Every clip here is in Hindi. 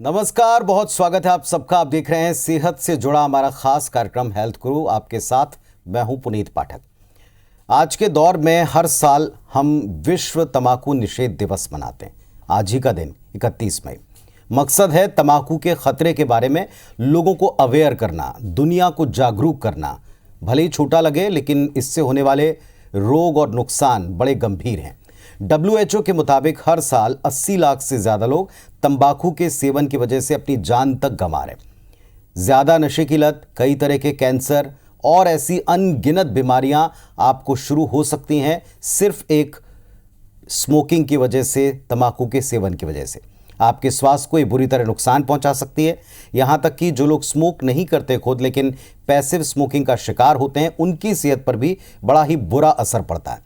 नमस्कार, बहुत स्वागत है आप सबका। आप देख रहे हैं सेहत से जुड़ा हमारा खास कार्यक्रम हेल्थ गुरु। आपके साथ मैं हूं पुनीत पाठक। आज के दौर में हर साल हम विश्व तंबाकू निषेध दिवस मनाते हैं। आज ही का दिन 31 मई। मकसद है तंबाकू के खतरे के बारे में लोगों को अवेयर करना, दुनिया को जागरूक करना। भले ही छोटा लगे, लेकिन इससे होने वाले रोग और नुकसान बड़े गंभीर हैं। WHO के मुताबिक हर साल 80 लाख से ज़्यादा लोग तंबाकू के सेवन की वजह से अपनी जान तक गंवा रहे। ज़्यादा नशे की लत, कई तरह के कैंसर और ऐसी अनगिनत बीमारियां आपको शुरू हो सकती हैं सिर्फ एक स्मोकिंग की वजह से, तंबाकू के सेवन की वजह से। आपके स्वास्थ्य को ये बुरी तरह नुकसान पहुंचा सकती है। यहाँ तक कि जो लोग स्मोक नहीं करते खुद, लेकिन पैसिव स्मोकिंग का शिकार होते हैं, उनकी सेहत पर भी बड़ा ही बुरा असर पड़ता है।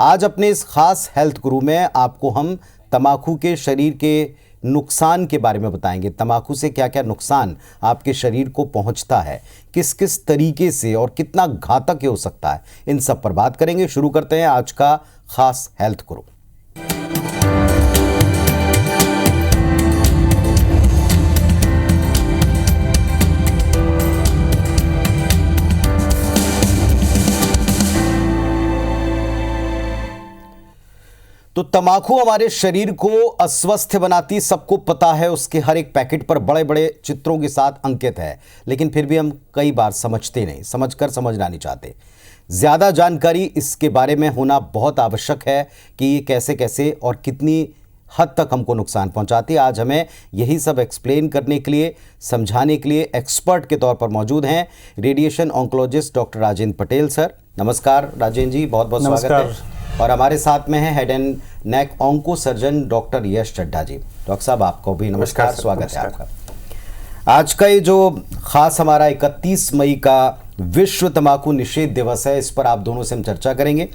आज अपने इस खास हेल्थ गुरु में आपको हम तंबाकू के शरीर के नुकसान के बारे में बताएंगे। तंबाकू से क्या क्या नुकसान आपके शरीर को पहुंचता है, किस किस तरीके से और कितना घातक हो सकता है, इन सब पर बात करेंगे। शुरू करते हैं आज का खास हेल्थ गुरु। तो तंबाकू हमारे शरीर को अस्वस्थ बनाती, सबको पता है। उसके हर एक पैकेट पर बड़े बड़े चित्रों के साथ अंकित है, लेकिन फिर भी हम कई बार समझते नहीं, समझना नहीं चाहते। ज़्यादा जानकारी इसके बारे में होना बहुत आवश्यक है कि ये कैसे कैसे और कितनी हद तक हमको नुकसान पहुंचाती है। आज हमें यही सब एक्सप्लेन करने के लिए, समझाने के लिए एक्सपर्ट के तौर पर मौजूद हैं radiation oncologist doctor Rajendra Patel sir. नमस्कार राजेंद्र जी, बहुत बहुत स्वागत है। और हमारे साथ में है head and neck onco surgeon doctor Yash Chadha ji. Doctor साहब, आपको भी नमस्कार, स्वागत है आपका। आज का ये जो खास हमारा 31 मई का विश्व तंबाकू निषेध दिवस है, इस पर आप दोनों से हम चर्चा करेंगे।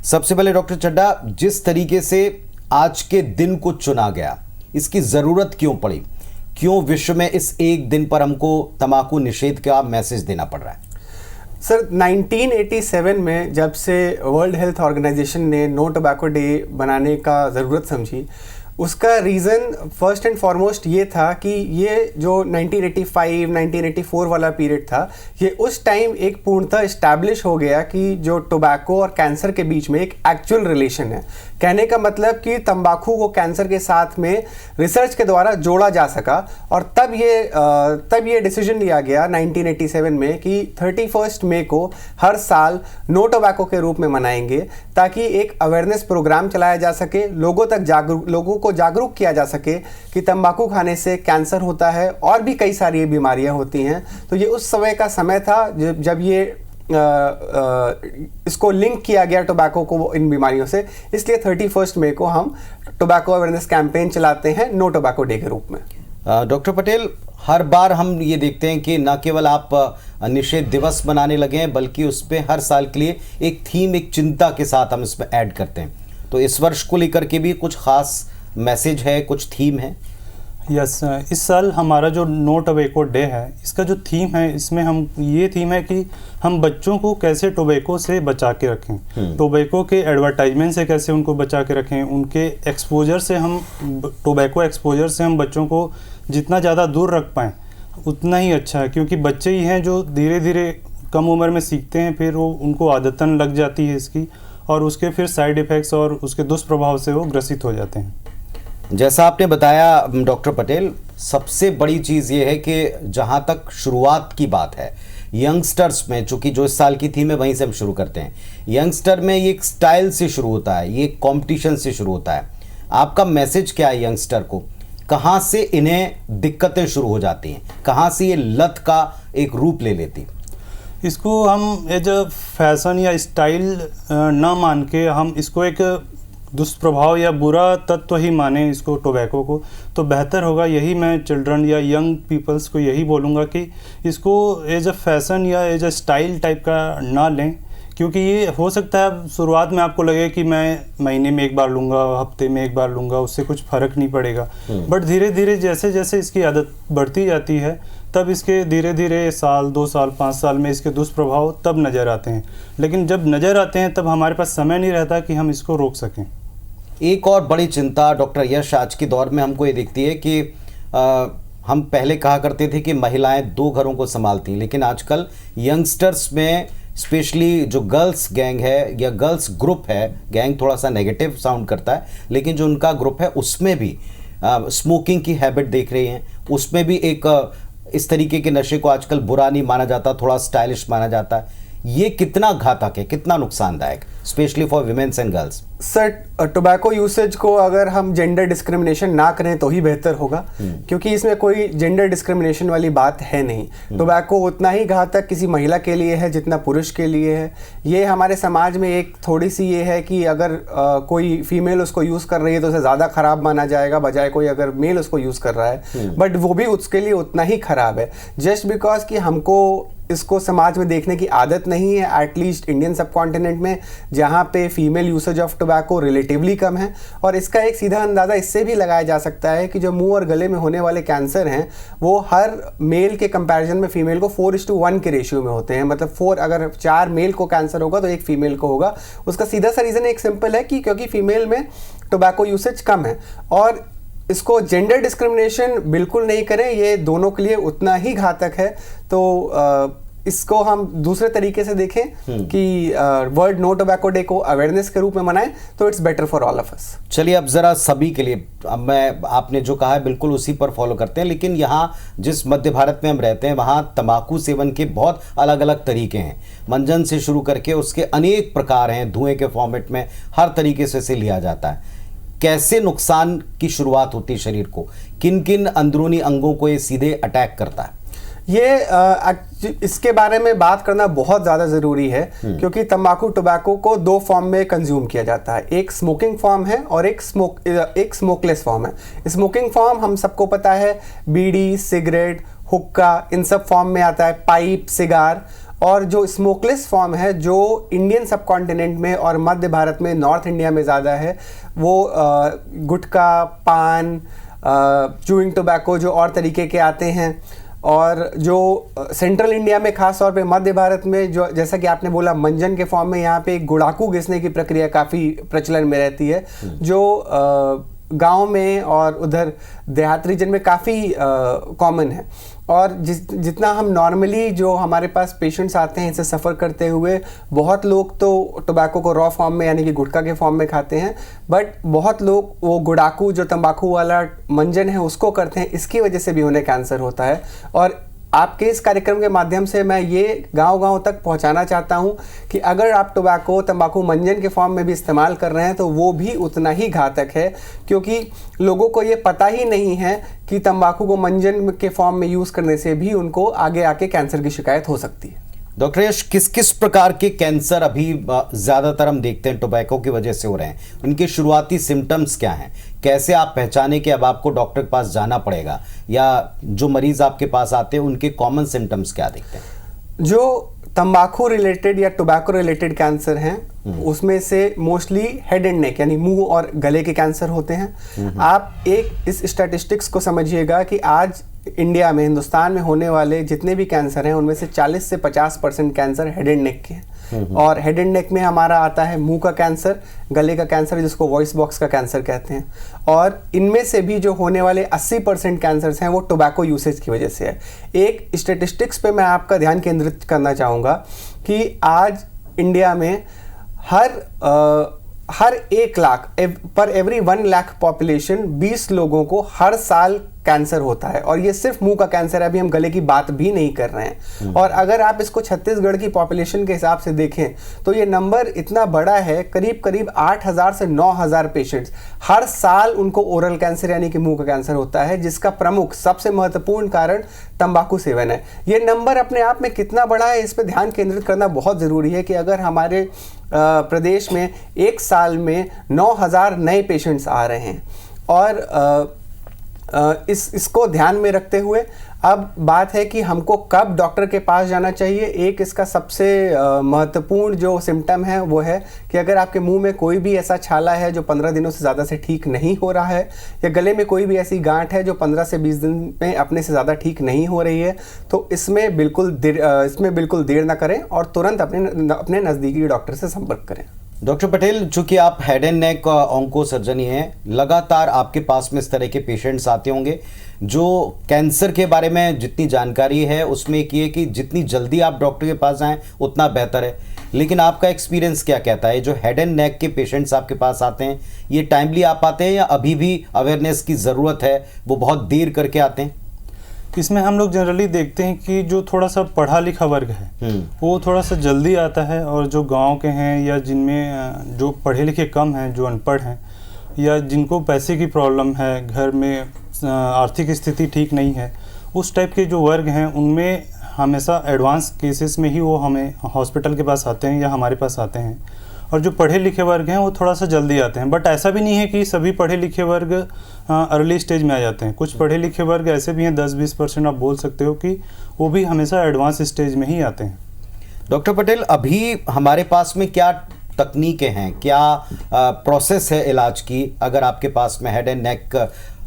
सबसे पहले डॉक्टर चड्ढा, जिस तरीके से आज के दिन को चुना गया, इसकी ज़रूरत क्यों पड़ी? क्यों विश्व में इस एक दिन पर हमको तंबाकू निषेध का मैसेज देना पड़ रहा है? सर, 1987 में जब से वर्ल्ड हेल्थ ऑर्गेनाइजेशन ने नो टोबैको डे बनाने का ज़रूरत समझी, उसका रीज़न फर्स्ट एंड फॉरमोस्ट ये था कि ये जो 1985, 1984 वाला पीरियड था, ये उस टाइम एक पूर्णतः इस्टेब्लिश हो गया कि जो टोबैको और कैंसर के बीच में एक एक्चुअल रिलेशन है। कहने का मतलब कि तंबाकू को कैंसर के साथ में रिसर्च के द्वारा जोड़ा जा सका। और तब ये डिसीजन लिया गया 1987 में कि 31 मई को हर साल नो टोबैको के रूप में मनाएंगे, ताकि एक अवेयरनेस प्रोग्राम चलाया जा सके, लोगों को जागरूक किया जा सके कि तंबाकू खाने से कैंसर होता है और भी कई सारी बीमारियां होती हैं। तो ये उस समय का समय था जब ये इसको लिंक किया गया टोबैको को इन बीमारियों से। इसलिए 31 मई को हम टोबैको अवेयरनेस कैंपेन चलाते हैं नो टोबैको डे के रूप में। डॉक्टर पटेल, हर बार हम ये देखते हैं कि न केवल आप निषेध दिवस बनाने लगे हैं, बल्कि उस पर हर साल के लिए एक थीम, एक चिंता के साथ हम इसमें ऐड करते हैं। तो इस वर्ष को लेकर के भी कुछ खास मैसेज है, कुछ थीम है? यस, इस साल हमारा जो नो टोबैको डे है, इसका जो थीम है, इसमें हम ये थीम है कि हम बच्चों को कैसे टोबैको से बचा के रखें, टोबैको के एडवर्टाइजमेंट से कैसे उनको बचा के रखें, उनके एक्सपोजर से हम टोबैको एक्सपोजर से हम बच्चों को जितना ज़्यादा दूर रख पाएँ उतना ही अच्छा है। क्योंकि बच्चे ही हैं जो धीरे धीरे कम उम्र में सीखते हैं, फिर वो उनको आदतन लग जाती है इसकी, और उसके फिर साइड इफ़ेक्ट्स और उसके दुष्प्रभाव से वो ग्रसित हो जाते हैं। जैसा आपने बताया डॉक्टर पटेल, सबसे बड़ी चीज़ ये है कि जहाँ तक शुरुआत की बात है, यंगस्टर्स में, चूँकि जो इस साल की थीम है वहीं से हम शुरू करते हैं। यंगस्टर में ये एक स्टाइल से शुरू होता है, ये कंपटीशन से शुरू होता है। आपका मैसेज क्या है यंगस्टर को? कहाँ से इन्हें दिक्कतें शुरू हो जाती हैं, कहाँ से ये लत का एक रूप ले लेती? इसको हम एज अ फैशन या स्टाइल ना मान के हम इसको एक दुष्प्रभाव या बुरा तत्व ही माने इसको, टोबैको को, तो बेहतर होगा। यही मैं चिल्ड्रन या यंग पीपल्स को यही बोलूँगा कि इसको एज अ फैशन या एज अ स्टाइल टाइप का ना लें। क्योंकि ये हो सकता है शुरुआत में आपको लगे कि मैं महीने में एक बार लूँगा, हफ्ते में एक बार लूँगा, उससे कुछ फ़र्क नहीं पड़ेगा। बट धीरे धीरे जैसे जैसे इसकी आदत बढ़ती जाती है, तब इसके धीरे धीरे साल, 2 साल, 5 साल में इसके दुष्प्रभाव तब नज़र आते हैं। लेकिन जब नज़र आते हैं तब हमारे पास समय नहीं रहता कि हम इसको रोक सकें। एक और बड़ी चिंता डॉक्टर यश आज के दौर में हमको ये दिखती है कि हम पहले कहा करते थे कि महिलाएं 2 घरों को संभालती हैं, लेकिन आजकल यंगस्टर्स में स्पेशली जो गर्ल्स गैंग है या गर्ल्स ग्रुप है, गैंग थोड़ा सा नेगेटिव साउंड करता है, लेकिन जो उनका ग्रुप है उसमें भी स्मोकिंग की हैबिट देख रही हैं, उसमें भी एक इस तरीके के नशे को आजकल बुरा नहीं माना जाता, थोड़ा स्टाइलिश माना जाता है। ये कितना घातक है, कितना नुकसानदायक, specially for women's and girls? Sir, tobacco usage को अगर हम जेंडर डिस्क्रिमिनेशन ना करें तो ही बेहतर होगा, क्योंकि इसमें कोई जेंडर डिस्क्रिमिनेशन वाली बात है नहीं। टोबैको उतना ही घातक किसी महिला के लिए है जितना पुरुष के लिए है। ये हमारे समाज में एक थोड़ी सी ये है कि अगर कोई फीमेल उसको यूज़ कर रही है तो उसे ज़्यादा ख़राब माना जाएगा, बजाय कोई अगर मेल उसको यूज़ कर रहा है, बट वो भी उसके लिए उतना ही ख़राब है। जस्ट बिकॉज कि हमको इसको समाज में देखने की आदत नहीं है, एटलीस्ट इंडियन सब कॉन्टिनेंट में, जहाँ पे female usage of tobacco relatively कम है। और इसका एक सीधा अंदाज़ा इससे भी लगाया जा सकता है कि जो मुंह और गले में होने वाले कैंसर हैं वो हर मेल के कंपैरिजन में फीमेल को 4:1 के रेशियो में होते हैं। मतलब 4, अगर 4 मेल को कैंसर होगा तो 1 फीमेल को होगा। उसका सीधा सा रीज़न एक सिंपल है कि क्योंकि फीमेल में टोबैको यूसेज कम है। और इसको जेंडर डिस्क्रिमिनेशन बिल्कुल नहीं करें, ये दोनों के लिए उतना ही घातक है। तो इसको हम दूसरे तरीके से देखें कि वर्ल्ड नो टोबैको डे को अवेयरनेस के रूप में मनाएं, तो it's better for all of us. चलिए अब ज़रा सभी के लिए, अब मैं आपने जो कहा है बिल्कुल उसी पर फॉलो करते हैं, लेकिन यहाँ जिस मध्य भारत में हम रहते हैं वहाँ तंबाकू सेवन के बहुत अलग अलग तरीके हैं। मंजन से शुरू करके उसके अनेक प्रकार हैं, धुएं के फॉर्मेट में हर तरीके से इसे लिया जाता है। कैसे नुकसान की शुरुआत होती है शरीर को, किन किन अंदरूनी अंगों को ये सीधे अटैक करता है? ये इसके बारे में बात करना बहुत ज़्यादा ज़रूरी है, क्योंकि तंबाकू टोबैको को 2 फॉर्म में कंज्यूम किया जाता है। एक स्मोकिंग फॉर्म है और एक स्मोकलेस फॉर्म है। स्मोकिंग फॉर्म हम सबको पता है, बीड़ी, सिगरेट, हुक्का, इन सब फॉर्म में आता है, पाइप, सिगार। और जो स्मोकलेस फॉर्म है, जो इंडियन सब कॉन्टिनेंट में और मध्य भारत में, नॉर्थ इंडिया में ज़्यादा है, वो गुटखा, पान, चूइंग टोबैको जो और तरीके के आते हैं। और जो सेंट्रल इंडिया में, खास तौर पे मध्य भारत में, जो जैसा कि आपने बोला मंजन के फॉर्म में, यहाँ पे एक गुड़ाकू घिसने की प्रक्रिया काफ़ी प्रचलन में रहती है, जो गांव में और उधर देहात रीजन में काफ़ी कॉमन है। और जितना हम नॉर्मली जो हमारे पास पेशेंट्स आते हैं इसे सफ़र करते हुए, बहुत लोग तो टोबैको को रॉ फॉर्म में यानी कि गुटखा के फॉर्म में खाते हैं, बट बहुत लोग वो गुड़ाकू जो तंबाकू वाला मंजन है उसको करते हैं। इसकी वजह से भी उन्हें कैंसर होता है। और आपके इस कार्यक्रम के माध्यम से मैं ये गांव-गांव तक पहुंचाना चाहता हूं कि अगर आप टोबैको, तंबाकू मंजन के फॉर्म में भी इस्तेमाल कर रहे हैं तो वो भी उतना ही घातक है, क्योंकि लोगों को ये पता ही नहीं है कि तंबाकू को मंजन के फॉर्म में यूज़ करने से भी उनको आगे आके कैंसर की शिकायत हो सकती है। डॉक्टर यश, किस किस प्रकार के कैंसर अभी ज़्यादातर हम देखते हैं टोबैको की वजह से हो रहे हैं? उनके शुरुआती सिम्टम्स क्या हैं? कैसे आप पहचाने कि अब आपको डॉक्टर के पास जाना पड़ेगा, या जो मरीज़ आपके पास आते हैं उनके कॉमन सिम्टम्स क्या दिखते हैं? जो तंबाकू रिलेटेड या टोबैको रिलेटेड कैंसर हैं उसमें से मोस्टली हेड एंड नेक यानी मुंह और गले के कैंसर होते हैं। आप एक इस स्टैटिस्टिक्स को समझिएगा कि आज इंडिया में, हिंदुस्तान में होने वाले जितने भी कैंसर हैं उनमें से 40 से 50% कैंसर हेड एंड नेक के हैं। और हेड एंड नेक में हमारा आता है मुंह का कैंसर, गले का कैंसर जिसको वॉइस बॉक्स का कैंसर कहते हैं। और इनमें से भी जो होने वाले 80% कैंसर्स हैं वो टोबैको यूसेज की वजह से है। एक स्टैटिस्टिक्स पे मैं आपका ध्यान केंद्रित करना चाहूँगा कि आज इंडिया में हर 1 लाख पर एवरी 1 लाख पॉपुलेशन 20 लोगों को हर साल कैंसर होता है। और ये सिर्फ मुंह का कैंसर है, अभी हम गले की बात भी नहीं कर रहे हैं। और अगर आप इसको छत्तीसगढ़ की पॉपुलेशन के हिसाब से देखें तो ये नंबर इतना बड़ा है, करीब करीब 8,000 से 9,000 पेशेंट्स हर साल उनको ओरल कैंसर यानी कि मुंह का कैंसर होता है, जिसका प्रमुख सबसे महत्वपूर्ण कारण तंबाकू सेवन है। ये नंबर अपने आप में कितना बड़ा है इस पर ध्यान केंद्रित करना बहुत ज़रूरी है कि अगर हमारे प्रदेश में 1 साल में 9,000 नए पेशेंट्स आ रहे हैं और इसको ध्यान में रखते हुए अब बात है कि हमको कब डॉक्टर के पास जाना चाहिए। एक इसका सबसे महत्वपूर्ण जो सिम्टम है वो है कि अगर आपके मुंह में कोई भी ऐसा छाला है जो 15 दिनों से ज़्यादा से ठीक नहीं हो रहा है, या गले में कोई भी ऐसी गांठ है जो 15 से 20 दिन में अपने से ज़्यादा ठीक नहीं हो रही है, तो इसमें बिल्कुल देर ना करें और तुरंत अपने नज़दीकी डॉक्टर से संपर्क करें। डॉक्टर पटेल, चूंकि आप head and neck onco surgeon ही हैं, लगातार आपके पास में इस तरह के पेशेंट्स आते होंगे, जो कैंसर के बारे में जितनी जानकारी है उसमें एक ये कि जितनी जल्दी आप डॉक्टर के पास जाएं उतना बेहतर है, लेकिन आपका एक्सपीरियंस क्या कहता है? जो हेड एंड नेक के पेशेंट्स आपके पास आते हैं, ये टाइमली आ पाते हैं या अभी भी अवेयरनेस की ज़रूरत है, वो बहुत देर करके आते हैं? इसमें हम लोग जनरली देखते हैं कि जो थोड़ा सा पढ़ा लिखा वर्ग है वो थोड़ा सा जल्दी आता है, और जो गांव के हैं या जिनमें जो पढ़े लिखे कम हैं, जो अनपढ़ हैं या जिनको पैसे की प्रॉब्लम है, घर में आर्थिक स्थिति ठीक नहीं है, उस टाइप के जो वर्ग हैं उनमें हमेशा एडवांस केसेस में ही वो हमें हॉस्पिटल के पास आते हैं या हमारे पास आते हैं। और जो पढ़े लिखे वर्ग हैं वो थोड़ा सा जल्दी आते हैं, बट ऐसा भी नहीं है कि सभी पढ़े लिखे वर्ग अर्ली स्टेज में आ जाते हैं। कुछ पढ़े लिखे वर्ग ऐसे भी हैं, 10-20% आप बोल सकते हो कि वो भी हमेशा एडवांस स्टेज में ही आते हैं। डॉक्टर पटेल, अभी हमारे पास में क्या तकनीकें हैं, क्या प्रोसेस है इलाज की? अगर आपके पास में हेड एंड नेक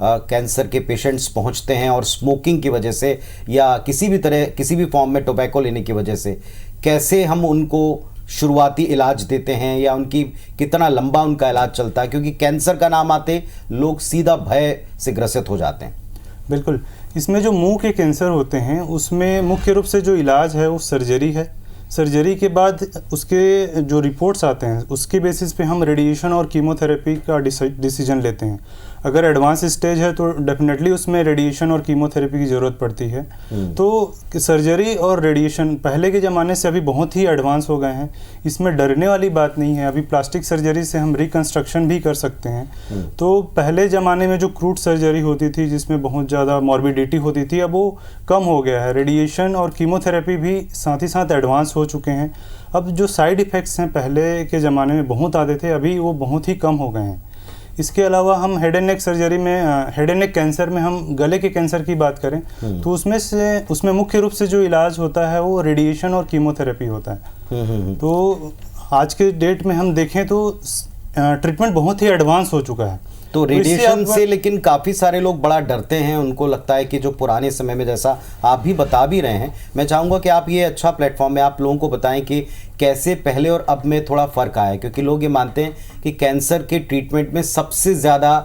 कैंसर के पेशेंट्स पहुंचते हैं और स्मोकिंग की वजह से या किसी भी फॉर्म में टोबैको लेने की वजह से, कैसे हम उनको शुरुआती इलाज देते हैं या उनकी कितना लंबा उनका इलाज चलता है? क्योंकि कैंसर का नाम आते लोग सीधा भय से ग्रसित हो जाते हैं। बिल्कुल, इसमें जो मुंह के कैंसर होते हैं उसमें मुख्य रूप से जो इलाज है वो सर्जरी है। सर्जरी के बाद उसके जो रिपोर्ट्स आते हैं उसके बेसिस पे हम रेडिएशन और कीमोथेरेपी का डिसीजन लेते हैं। अगर एडवांस स्टेज है तो डेफिनेटली उसमें रेडिएशन और कीमोथेरेपी की ज़रूरत पड़ती है। तो सर्जरी और रेडिएशन पहले के ज़माने से अभी बहुत ही एडवांस हो गए हैं, इसमें डरने वाली बात नहीं है। अभी प्लास्टिक सर्जरी से हम रिकंस्ट्रक्शन भी कर सकते हैं। तो पहले ज़माने में जो क्रूड सर्जरी होती थी जिसमें बहुत ज़्यादा मॉर्बिडिटी होती थी, अब वो कम हो गया है। रेडिएशन और कीमोथेरेपी भी साथ ही साथ एडवांस हो चुके हैं। अब जो साइड इफ़ेक्ट्स हैं पहले के ज़माने में बहुत आते थे, अभी वो बहुत ही कम हो गए हैं। इसके अलावा हम हेड एंड नेक सर्जरी में, हेड एंड नेक कैंसर में हम गले के कैंसर की बात करें तो उसमें मुख्य रूप से जो इलाज होता है वो रेडिएशन और कीमोथेरेपी होता है। तो आज के डेट में हम देखें तो ट्रीटमेंट बहुत ही एडवांस हो चुका है। तो रेडिएशन से लेकिन काफ़ी सारे लोग बड़ा डरते हैं, उनको लगता है कि जो पुराने समय में, जैसा आप भी बता भी रहे हैं, मैं चाहूँगा कि आप ये अच्छा प्लेटफॉर्म है, आप लोगों को बताएं कि कैसे पहले और अब में थोड़ा फ़र्क आया है। क्योंकि लोग ये मानते हैं कि कैंसर के ट्रीटमेंट में सबसे ज़्यादा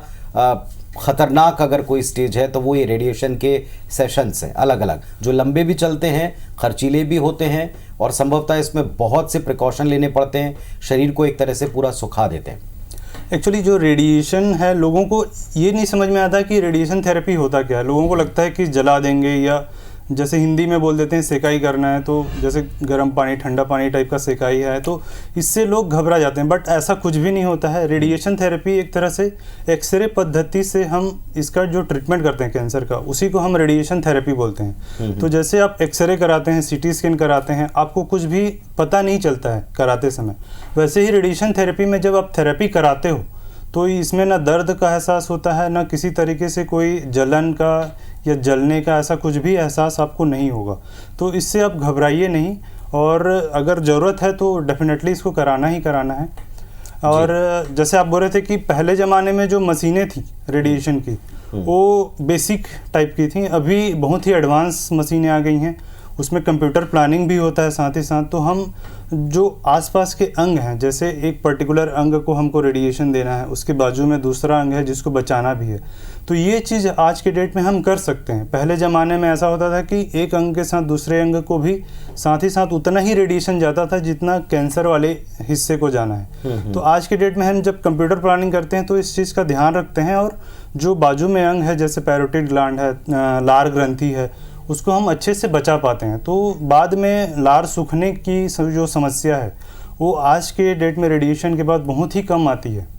ख़तरनाक अगर कोई स्टेज है तो वो ये रेडिएशन के सेशंस हैं, अलग अलग, जो लंबे भी चलते हैं, खर्चीले भी होते हैं और संभवतः इसमें बहुत से प्रिकॉशन लेने पड़ते हैं, शरीर को एक तरह से पूरा सुखा देते हैं। एक्चुअली जो रेडिएशन है, लोगों को ये नहीं समझ में आता कि रेडिएशन थेरेपी होता क्या है। लोगों को लगता है कि जला देंगे, या जैसे हिंदी में बोल देते हैं सेकाई करना है, तो जैसे गर्म पानी ठंडा पानी टाइप का सेकाई है, तो इससे लोग घबरा जाते हैं। बट ऐसा कुछ भी नहीं होता है। रेडिएशन थेरेपी एक तरह से एक्सरे पद्धति से हम इसका जो ट्रीटमेंट करते हैं कैंसर का, उसी को हम रेडिएशन थेरेपी बोलते हैं। तो जैसे आप एक्सरे कराते हैं, सीटी स्कैन कराते हैं, आपको कुछ भी पता नहीं चलता है कराते समय, वैसे ही रेडिएशन थेरेपी में जब आप थेरेपी कराते हो तो इसमें ना दर्द का एहसास होता है, ना किसी तरीके से कोई जलन का या जलने का ऐसा कुछ भी एहसास आपको नहीं होगा। तो इससे आप घबराइए नहीं, और अगर ज़रूरत है तो डेफिनेटली इसको कराना ही कराना है। और जैसे आप बोल रहे थे कि पहले ज़माने में जो मशीनें थी रेडिएशन की, वो बेसिक टाइप की थी, अभी बहुत ही एडवांस मशीनें आ गई हैं, उसमें कंप्यूटर प्लानिंग भी होता है साथ ही साथ। तो हम जो आसपास के अंग हैं, जैसे एक पर्टिकुलर अंग को हमको रेडिएशन देना है, उसके बाजू में दूसरा अंग है जिसको बचाना भी है, तो ये चीज़ आज के डेट में हम कर सकते हैं। पहले ज़माने में ऐसा होता था कि एक अंग के साथ दूसरे अंग को भी साथ ही साथ उतना ही रेडिएशन जाता था जितना कैंसर वाले हिस्से को जाना है। तो आज के डेट में हम जब कंप्यूटर प्लानिंग करते हैं तो इस चीज़ का ध्यान रखते हैं, और जो बाजू में अंग है जैसे पैरोटिड ग्लैंड है, लार ग्रंथि है, उसको हम अच्छे से बचा पाते हैं। तो बाद में लार सूखने की जो समस्या है वो आज के डेट में रेडिएशन के बाद बहुत ही कम आती है।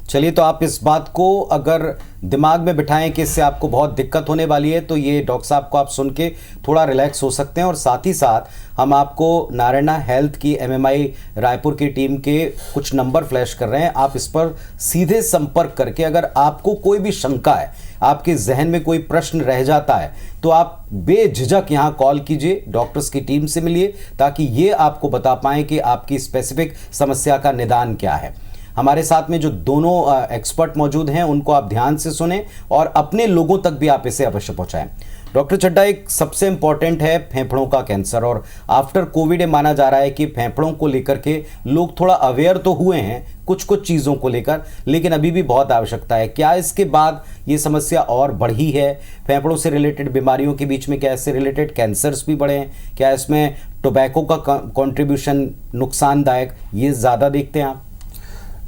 चलिए, तो आप इस बात को अगर दिमाग में बिठाएं कि इससे आपको बहुत दिक्कत होने वाली है, तो ये डॉक्टर साहब को आप सुन के थोड़ा रिलैक्स हो सकते हैं। और साथ ही साथ हम आपको नारायणा हेल्थ की MMI रायपुर की टीम के कुछ नंबर फ्लैश कर रहे हैं। आप इस पर सीधे संपर्क करके अगर आपको कोई भी शंका है, आपके जहन में कोई प्रश्न रह जाता है, तो आप बेझिझक यहाँ कॉल कीजिए, डॉक्टर्स की टीम से मिलिए, ताकि ये आपको बता पाएँ कि आपकी स्पेसिफिक समस्या का निदान क्या है। हमारे साथ में जो दोनों एक्सपर्ट मौजूद हैं उनको आप ध्यान से सुनें और अपने लोगों तक भी आप इसे अवश्य पहुंचाएं। डॉक्टर चड्ढा, एक सबसे इम्पॉर्टेंट है फेफड़ों का कैंसर, और आफ्टर कोविड ये माना जा रहा है कि फेफड़ों को लेकर के लोग थोड़ा अवेयर तो हुए हैं कुछ कुछ चीज़ों को लेकर, लेकिन अभी भी बहुत आवश्यकता है। क्या इसके बाद ये समस्या और बढ़ी है? फेफड़ों से रिलेटेड बीमारियों के बीच में क्या इससे रिलेटेड कैंसर्स भी बढ़े हैं? क्या इसमें टोबैको का कंट्रीब्यूशन नुकसानदायक, ये ज़्यादा देखते हैं आप?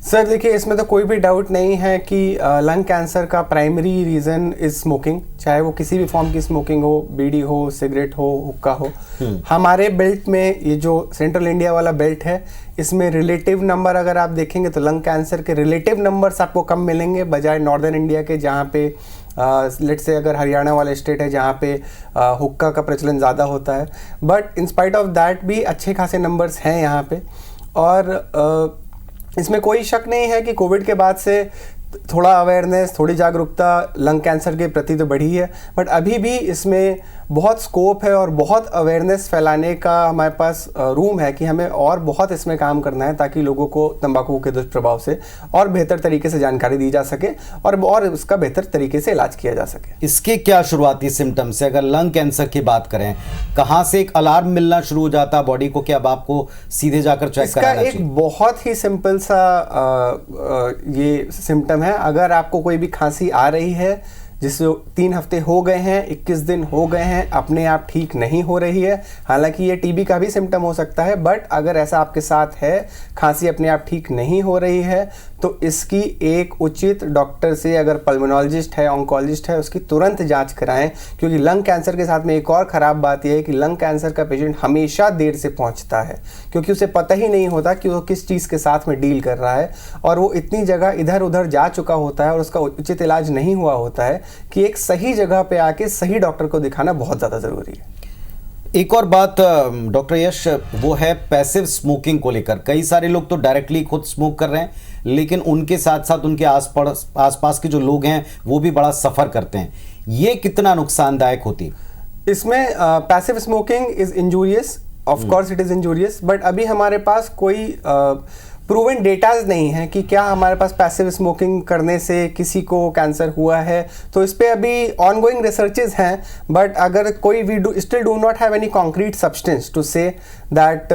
सर देखिए, इसमें तो कोई भी डाउट नहीं है कि लंग कैंसर का प्राइमरी रीज़न इज़ स्मोकिंग, चाहे वो किसी भी फॉर्म की स्मोकिंग हो, बीड़ी हो, सिगरेट हो, हुक्का हो। हमारे बेल्ट में ये जो सेंट्रल इंडिया वाला बेल्ट है, इसमें रिलेटिव नंबर अगर आप देखेंगे तो लंग कैंसर के रिलेटिव नंबर्स आपको कम मिलेंगे बजाय नॉर्दर्न इंडिया के, जहाँ पे लेट्स से अगर हरियाणा वाला स्टेट है जहाँ पे हुक्का का प्रचलन ज़्यादा होता है। But in spite of that भी अच्छे खासे नंबर्स हैं यहाँ पे। और इसमें कोई शक नहीं है कि कोविड के बाद से थोड़ा अवेयरनेस, थोड़ी जागरूकता लंग कैंसर के प्रति तो बढ़ी है, बट अभी भी इसमें बहुत स्कोप है और बहुत अवेयरनेस फैलाने का हमारे पास रूम है कि हमें और बहुत इसमें काम करना है ताकि लोगों को तंबाकू के दुष्प्रभाव से और बेहतर तरीके से जानकारी दी जा सके और उसका बेहतर तरीके से इलाज किया जा सके। इसके क्या शुरुआती सिम्टम्स है? अगर लंग कैंसर की बात करें, कहाँ से एक अलार्म मिलना शुरू हो जाता है बॉडी को कि अब आपको सीधे जाकर चेक कराना चाहिए? इसका एक बहुत ही सिंपल सा ये सिम्टम है। अगर आपको कोई भी खांसी आ रही है जिससे 3 हफ्ते हो गए हैं, 21 दिन हो गए हैं, अपने आप ठीक नहीं हो रही है, हालांकि ये टीबी का भी सिम्टम हो सकता है, बट अगर ऐसा आपके साथ है, खांसी अपने आप ठीक नहीं हो रही है, तो इसकी एक उचित डॉक्टर से, अगर पल्मोनोलॉजिस्ट है, ऑन्कोलॉजिस्ट है, उसकी तुरंत जांच कराएं। क्योंकि लंग कैंसर के साथ में एक और ख़राब बात यह है कि लंग कैंसर का पेशेंट हमेशा देर से पहुंचता है, क्योंकि उसे पता ही नहीं होता कि वो किस चीज़ के साथ में डील कर रहा है, और वो इतनी जगह इधर उधर जा चुका होता है और उसका उचित इलाज नहीं हुआ होता है कि एक सही जगह पे आके सही डॉक्टर को दिखाना बहुत ज़्यादा ज़रूरी है। एक और बात डॉक्टर यश, वो है पैसिव स्मोकिंग को लेकर। कई सारे लोग तो डायरेक्टली खुद स्मोक कर रहे हैं, लेकिन उनके साथ साथ उनके आसपास के जो लोग हैं वो भी बड़ा सफ़र करते हैं। ये कितना नुकसानदायक होती? इसमें passive smoking is injurious, of course it is injurious, but अभी हमारे पास कोई प्रूवन डेटाज नहीं है कि क्या हमारे पास पैसिव स्मोकिंग करने से किसी को कैंसर हुआ है। तो इस पे अभी ऑनगोइंग रिसर्चेज हैं, बट अगर कोई we still do not have any concrete substance to say that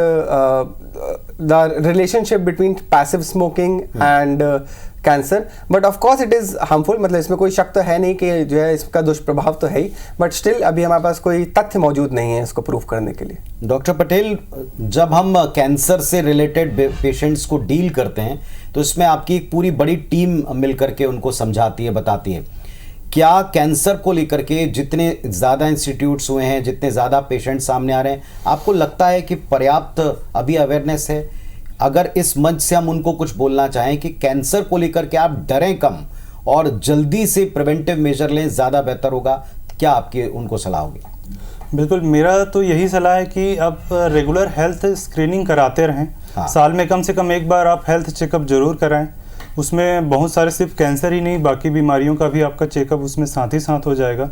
the relationship between passive smoking and cancer, but of course it is harmful. मतलब इसमें कोई शक तो है नहीं कि जो है इसका दुष्प्रभाव तो है ही, बट स्टिल अभी हमारे पास कोई तथ्य मौजूद नहीं है इसको प्रूव करने के लिए। डॉक्टर पटेल, जब हम कैंसर से रिलेटेड पेशेंट्स को डील करते हैं तो इसमें आपकी एक पूरी बड़ी टीम मिलकर के उनको समझाती है, बताती है। क्या कैंसर को लेकर के जितने ज़्यादा इंस्टीट्यूट्स हुए हैं, जितने ज़्यादा पेशेंट सामने आ रहे हैं, आपको लगता है कि पर्याप्त अभी अवेयरनेस है? अगर इस मंच से हम उनको कुछ बोलना चाहें कि कैंसर को लेकर के आप डरें कम और जल्दी से प्रिवेंटिव मेजर लें, ज़्यादा बेहतर होगा, क्या आपकी उनको सलाह होगी? बिल्कुल, मेरा तो यही सलाह है कि आप रेगुलर हेल्थ स्क्रीनिंग कराते रहें। हाँ। साल में कम से कम एक बार आप हेल्थ चेकअप जरूर कराएं। उसमें बहुत सारे सिर्फ कैंसर ही नहीं, बाकी बीमारियों का भी आपका चेकअप उसमें साथ ही साथ हो जाएगा।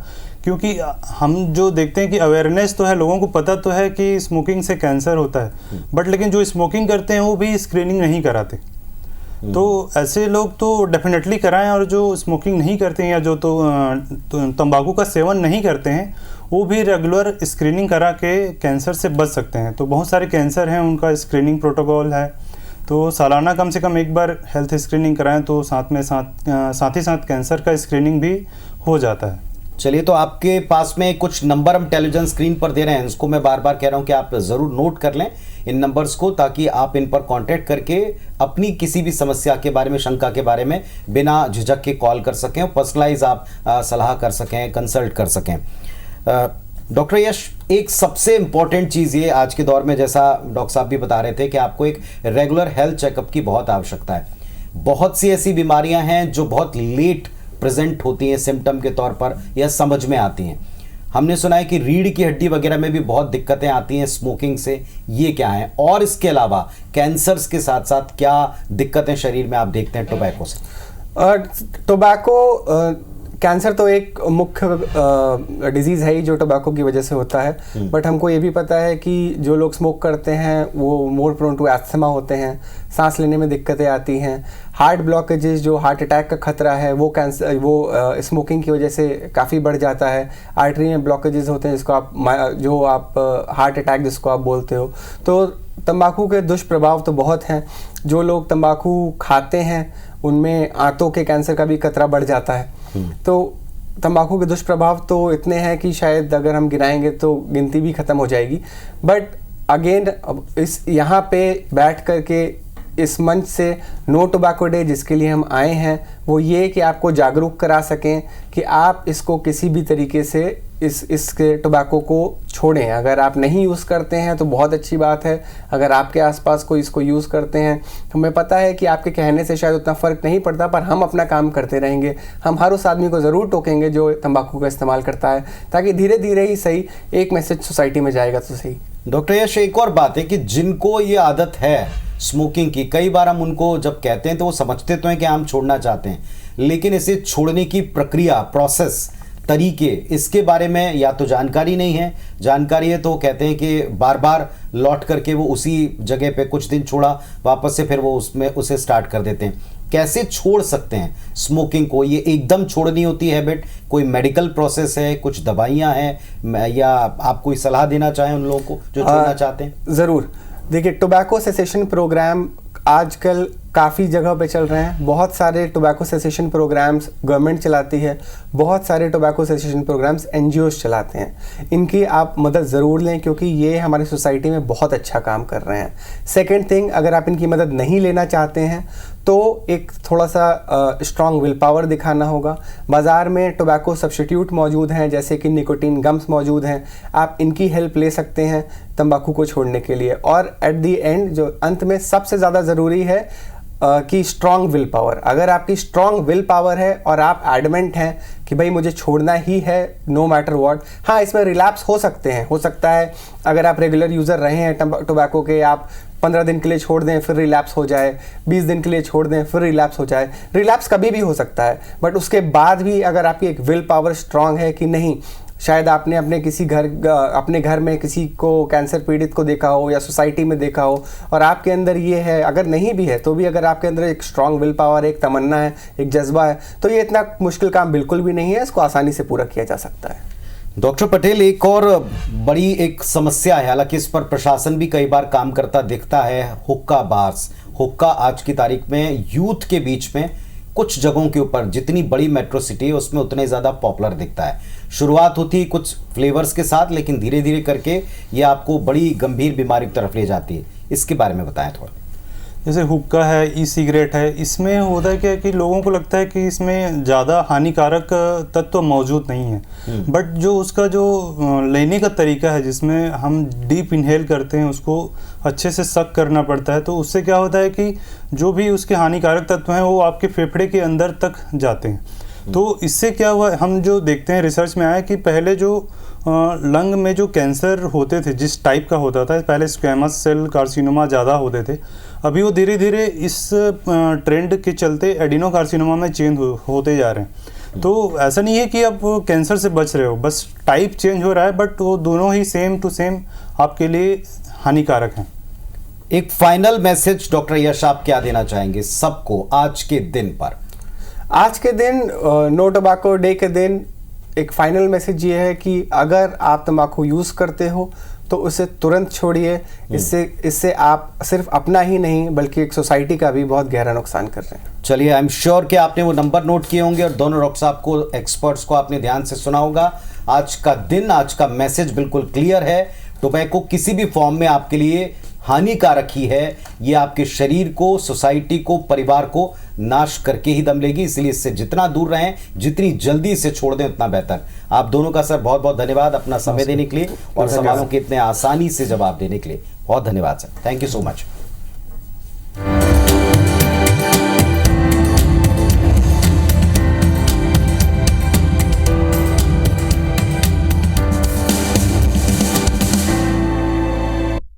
क्योंकि हम जो देखते हैं कि अवेयरनेस तो है, लोगों को पता तो है कि स्मोकिंग से कैंसर होता है, बट लेकिन जो स्मोकिंग करते हैं वो भी स्क्रीनिंग नहीं कराते। तो ऐसे लोग तो डेफिनेटली कराएं, और जो स्मोकिंग नहीं करते हैं या जो तंबाकू का सेवन नहीं करते हैं, वो भी रेगुलर स्क्रीनिंग करा के कैंसर से बच सकते हैं। तो बहुत सारे कैंसर हैं, उनका स्क्रीनिंग प्रोटोकॉल है, तो सालाना कम से कम एक बार हेल्थ स्क्रीनिंग कराएं तो साथ ही साथ कैंसर का स्क्रीनिंग भी हो जाता है। चलिए, तो आपके पास में कुछ नंबर हम टेलीविजन स्क्रीन पर दे रहे हैं, इसको मैं बार बार कह रहा हूं कि आप ज़रूर नोट कर लें इन नंबर्स को, ताकि आप इन पर कांटेक्ट करके अपनी किसी भी समस्या के बारे में, शंका के बारे में बिना झिझक के कॉल कर सकें और पर्सनलाइज आप सलाह कर सकें, कंसल्ट कर सकें। डॉक्टर यश, एक सबसे इम्पॉर्टेंट चीज़ ये आज के दौर में, जैसा डॉक्टर साहब भी बता रहे थे कि आपको एक रेगुलर हेल्थ चेकअप की बहुत आवश्यकता है। बहुत सी ऐसी बीमारियां हैं जो बहुत लेट प्रेजेंट होती हैं सिम्टम के तौर पर या समझ में आती हैं। हमने सुना है कि रीढ़ की हड्डी वगैरह में भी बहुत दिक्कतें आती हैं स्मोकिंग से, ये क्या है? और इसके अलावा कैंसर्स के साथ साथ क्या दिक्कतें शरीर में आप देखते हैं टोबैको से? टोबैको कैंसर तो एक मुख्य डिजीज़ है ही जो टोबैको की वजह से होता है, बट हमको ये भी पता है कि जो लोग स्मोक करते हैं वो मोर प्रोन टू एस्थमा होते हैं, सांस लेने में दिक्कतें आती हैं, हार्ट ब्लॉकेजेस जो हार्ट अटैक का खतरा है वो स्मोकिंग की वजह से काफ़ी बढ़ जाता है, आर्टरी में ब्लॉकेजेस होते हैं जिसको आप हार्ट अटैक जिसको आप बोलते हो। तो तंबाकू के दुष्प्रभाव तो बहुत हैं। जो लोग तंबाकू खाते हैं उनमें आंतों के कैंसर का भी खतरा बढ़ जाता है। तो तंबाकू के दुष्प्रभाव तो इतने हैं कि शायद अगर हम गिनाएंगे तो गिनती भी ख़त्म हो जाएगी। बट अगेन इस यहाँ पे बैठ कर के इस मंच से नो टोबैको डे जिसके लिए हम आए हैं वो ये कि आपको जागरूक करा सकें कि आप इसको किसी भी तरीके से इसके टोबैको को छोड़ें। अगर आप नहीं यूज़ करते हैं तो बहुत अच्छी बात है, अगर आपके आसपास कोई इसको यूज़ करते हैं, हमें पता है कि आपके कहने से शायद उतना फ़र्क नहीं पड़ता, पर हम अपना काम करते रहेंगे। हम हर उस आदमी को ज़रूर टोकेंगे जो तंबाकू का इस्तेमाल करता है, ताकि धीरे धीरे ही सही एक मैसेज सोसाइटी में जाएगा तो सही। डॉक्टर यश, एक और बात है कि जिनको ये आदत है स्मोकिंग की, कई बार हम उनको जब कहते हैं तो वो समझते तो हैं कि हम छोड़ना चाहते हैं, लेकिन इसे छोड़ने की प्रक्रिया, प्रोसेस, तरीके, इसके बारे में या तो जानकारी नहीं है, जानकारी है तो कहते हैं कि बार बार लौट करके वो उसी जगह पे कुछ दिन छोड़ा, वापस से फिर वो उसमें उसे स्टार्ट कर देते हैं। कैसे छोड़ सकते हैं स्मोकिंग को? ये एकदम छोड़नी होती है हैबिट, कोई मेडिकल प्रोसेस है, कुछ दवाइयाँ हैं, या आप कोई सलाह देना चाहें उन लोगों को जो छोड़ना चाहते हैं? ज़रूर। देखिए, टोबैको सेसेशन प्रोग्राम आजकल काफ़ी जगह पे चल रहे हैं। बहुत सारे टोबैको सेसेशन प्रोग्राम्स गवर्नमेंट चलाती है, बहुत सारे टोबैको सेसेशन प्रोग्राम्स एनजीओस चलाते हैं। इनकी आप मदद ज़रूर लें क्योंकि ये हमारी सोसाइटी में बहुत अच्छा काम कर रहे हैं। सेकंड थिंग, अगर आप इनकी मदद नहीं लेना चाहते हैं तो एक थोड़ा सा स्ट्रॉन्ग विल पावर दिखाना होगा। बाज़ार में टोबैको सब्स्टिट्यूट मौजूद हैं, जैसे कि निकोटीन गम्स मौजूद हैं, आप इनकी हेल्प ले सकते हैं तंबाकू को छोड़ने के लिए। और एट दी एंड जो अंत में सबसे ज़्यादा ज़रूरी है कि स्ट्रॉन्ग विल पावर। अगर आपकी स्ट्रॉन्ग विल पावर है और आप एडमेंट हैं कि भाई मुझे छोड़ना ही है नो मैटर व्हाट, हाँ इसमें रिलैप्स हो सकते हैं, हो सकता है अगर आप रेगुलर यूज़र रहे हैं टोबैको के, आप 15 दिन के लिए छोड़ दें फिर रिलैप्स हो जाए, 20 दिन के लिए छोड़ दें फिर रिलैप्स हो जाए, रिलैप्स कभी भी हो सकता है। बट उसके बाद भी अगर आपकी एक विल पावर स्ट्रॉन्ग है कि नहीं, शायद आपने अपने घर में किसी को कैंसर पीड़ित को देखा हो या सोसाइटी में देखा हो और आपके अंदर ये है, अगर नहीं भी है तो भी अगर आपके अंदर एक स्ट्रॉन्ग विल पावर, एक तमन्ना है, एक जज्बा है, तो ये इतना मुश्किल काम बिल्कुल भी नहीं है, इसको आसानी से पूरा किया जा सकता है। डॉक्टर पटेल, एक और बड़ी एक समस्या है, हालांकि इस पर प्रशासन भी कई बार काम करता दिखता है, हुक्का बार्स। हुक्का आज की तारीख में यूथ के बीच में कुछ जगहों के ऊपर, जितनी बड़ी मेट्रो सिटी है उसमें उतने ज़्यादा पॉपुलर दिखता है। शुरुआत होती है कुछ फ्लेवर्स के साथ, लेकिन धीरे धीरे करके ये आपको बड़ी गंभीर बीमारी की तरफ ले जाती है। इसके बारे में बताएं थोड़ा। जैसे हुक्का है, ई सिगरेट है, इसमें होता है क्या कि लोगों को लगता है कि इसमें ज़्यादा हानिकारक तत्व मौजूद नहीं है, बट जो उसका जो लेने का तरीका है जिसमें हम डीप इनहेल करते हैं, उसको अच्छे से सक करना पड़ता है, तो उससे क्या होता है कि जो भी उसके हानिकारक तत्व हैं वो आपके फेफड़े के अंदर तक जाते हैं। तो इससे क्या हुआ, हम जो देखते हैं रिसर्च में आया कि पहले जो लंग में जो कैंसर होते थे, जिस टाइप का होता था, पहले स्क्वैमस सेल कार्सिनोमा ज़्यादा होते थे, अभी वो धीरे धीरे इस ट्रेंड के चलते एडिनोकार्सिनोमा में चेंज होते जा रहे हैं। तो ऐसा नहीं है कि आप कैंसर से बच रहे हो, बस टाइप चेंज हो रहा है, बट वो दोनों ही सेम टू सेम आपके लिए हानिकारक हैं। एक फाइनल मैसेज डॉक्टर यश आप क्या देना चाहेंगे सबको आज के दिन पर? आज के दिन, नो टोबैको डे के दिन, एक फाइनल मैसेज ये है कि अगर आप तंबाकू यूज़ करते हो तो उसे तुरंत छोड़िए। इससे आप सिर्फ अपना ही नहीं बल्कि एक सोसाइटी का भी बहुत गहरा नुकसान कर रहे हैं। चलिए, आई एम श्योर कि आपने वो नंबर नोट किए होंगे और दोनों डॉक्टर साहब को, एक्सपर्ट्स को आपने ध्यान से सुना होगा। आज का दिन, आज का मैसेज बिल्कुल क्लियर है। टोबैको किसी भी फॉर्म में आपके लिए हानिकारक ही है। ये आपके शरीर को, सोसाइटी को, परिवार को नाश करके ही दम लेगी, इसलिए इससे जितना दूर रहें, जितनी जल्दी इसे छोड़ दें उतना बेहतर। आप दोनों का सर बहुत बहुत धन्यवाद अपना समय देने के लिए और सवालों के इतने आसानी से जवाब देने के लिए। बहुत धन्यवाद sir, thank you so much.